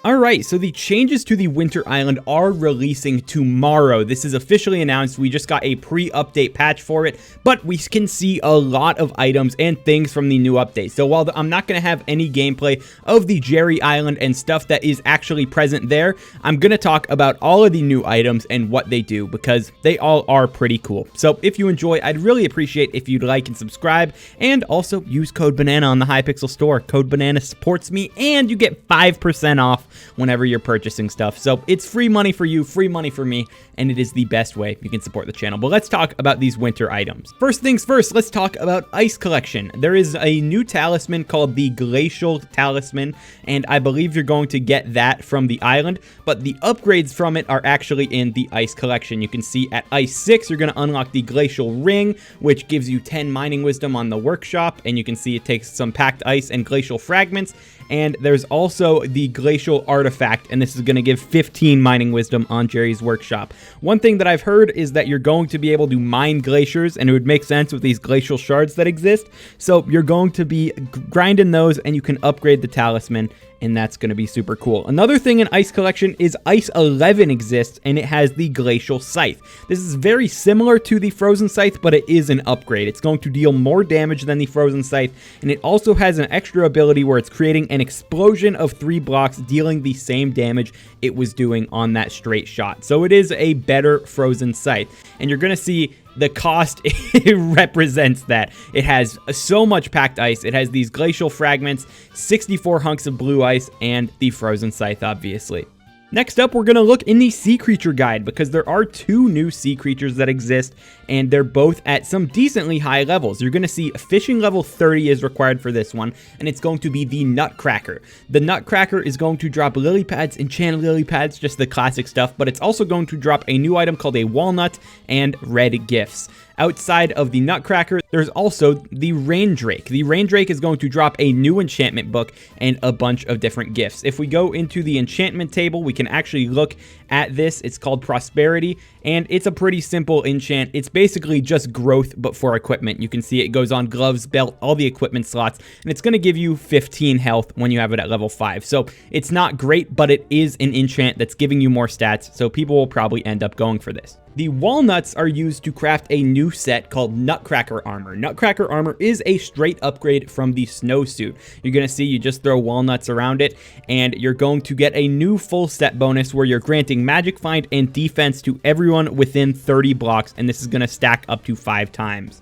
Alright, so the changes to the Winter Island are releasing tomorrow. This is officially announced. We just got a pre-update patch for it, but we can see a lot of items and things from the new update. So while I'm not going to have any gameplay of the Jerry Island and stuff that is actually present there, I'm going to talk about all of the new items and what they do, because they all are pretty cool. So if you enjoy, I'd really appreciate if you'd like and subscribe, and also use code BANANA on the Hypixel store. Code BANANA supports me, and you get 5% off whenever you're purchasing stuff. So it's free money for you, free money for me, and it is the best way you can support the channel. But let's talk about these winter items. First things first, let's talk about Ice Collection. There is a new talisman called the Glacial Talisman, and I believe you're going to get that from the island, but the upgrades from it are actually in the Ice Collection. You can see at Ice 6, you're going to unlock the Glacial Ring, which gives you 10 mining wisdom on the workshop, and you can see it takes some packed ice and glacial fragments. And there's also the Glacial Artifact, and this is going to give 15 mining wisdom on Jerry's workshop. One thing that I've heard is that you're going to be able to mine glaciers, and it would make sense with these glacial shards that exist. So you're going to be grinding those, and you can upgrade the talisman, and that's going to be super cool. Another thing in Ice Collection is Ice 11 exists, and it has the Glacial Scythe. This is very similar to the Frozen Scythe, but it is an upgrade. It's going to deal more damage than the Frozen Scythe, and it also has an extra ability where it's creating an explosion of 3 blocks, dealing the same damage it was doing on that straight shot. So it is a better Frozen Scythe, and you're going to see the cost it represents that. It has so much packed ice. It has these glacial fragments, 64 hunks of blue ice, and the Frozen Scythe, obviously. Next up, we're going to look in the Sea Creature Guide, because there are 2 new sea creatures that exist, and they're both at some decently high levels. You're going to see fishing level 30 is required for this one, and it's going to be the Nutcracker. The Nutcracker is going to drop lily pads, enchanted lily pads, just the classic stuff, but it's also going to drop a new item called a walnut and red gifts. Outside of the Nutcracker, there's also the Raindrake. The Raindrake is going to drop a new enchantment book and a bunch of different gifts. If we go into the enchantment table, we can actually look at this. It's called Prosperity, and it's a pretty simple enchant. It's basically just growth, but for equipment. You can see it goes on gloves, belt, all the equipment slots, and it's going to give you 15 health when you have it at level 5. So it's not great, but it is an enchant that's giving you more stats, so people will probably end up going for this. The walnuts are used to craft a new set called Nutcracker Armor. Nutcracker Armor is a straight upgrade from the snowsuit. You're going to see you just throw walnuts around it, and you're going to get a new full set bonus where you're granting magic find and defense to everyone within 30 blocks, and this is going to stack up to 5 times.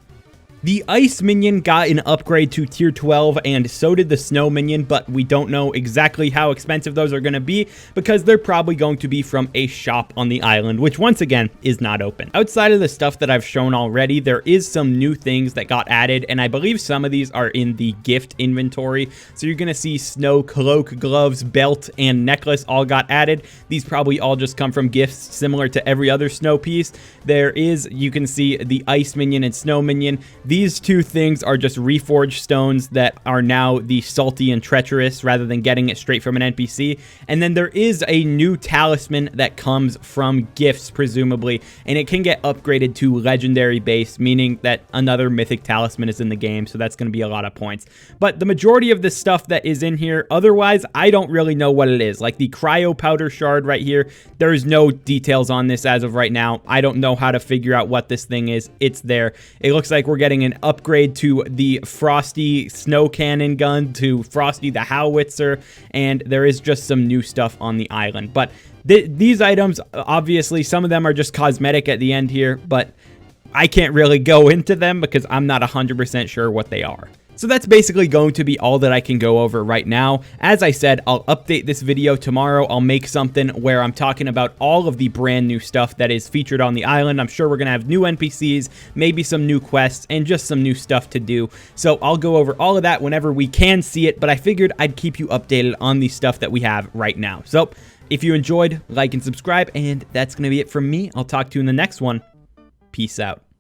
The Ice Minion got an upgrade to tier 12, and so did the Snow Minion, but we don't know exactly how expensive those are going to be, because they're probably going to be from a shop on the island, which once again is not open. Outside of the stuff that I've shown already, there is some new things that got added, and I believe some of these are in the gift inventory. So you're going to see snow cloak, gloves, belt, and necklace all got added. These probably all just come from gifts similar to every other snow piece. There is, you can see the Ice Minion and Snow Minion. These 2 things are just reforged stones that are now the Salty and Treacherous, rather than getting it straight from an NPC. And then there is a new talisman that comes from gifts, presumably, and it can get upgraded to legendary base, meaning that another mythic talisman is in the game, so that's going to be a lot of points. But the majority of the stuff that is in here, otherwise, I don't really know what it is. Like the Cryo Powder Shard right here, there's no details on this as of right now. I don't know how to figure out what this thing is. It's there. It looks like we're getting an upgrade to the Frosty Snow Cannon gun, to Frosty the Howitzer, and there is just some new stuff on the island. But these items, obviously, some of them are just cosmetic at the end here, but I can't really go into them because I'm not 100% sure what they are. So that's basically going to be all that I can go over right now. As I said, I'll update this video tomorrow. I'll make something where I'm talking about all of the brand new stuff that is featured on the island. I'm sure we're going to have new NPCs, maybe some new quests, and just some new stuff to do. So I'll go over all of that whenever we can see it, but I figured I'd keep you updated on the stuff that we have right now. So if you enjoyed, like and subscribe, and that's going to be it from me. I'll talk to you in the next one. Peace out.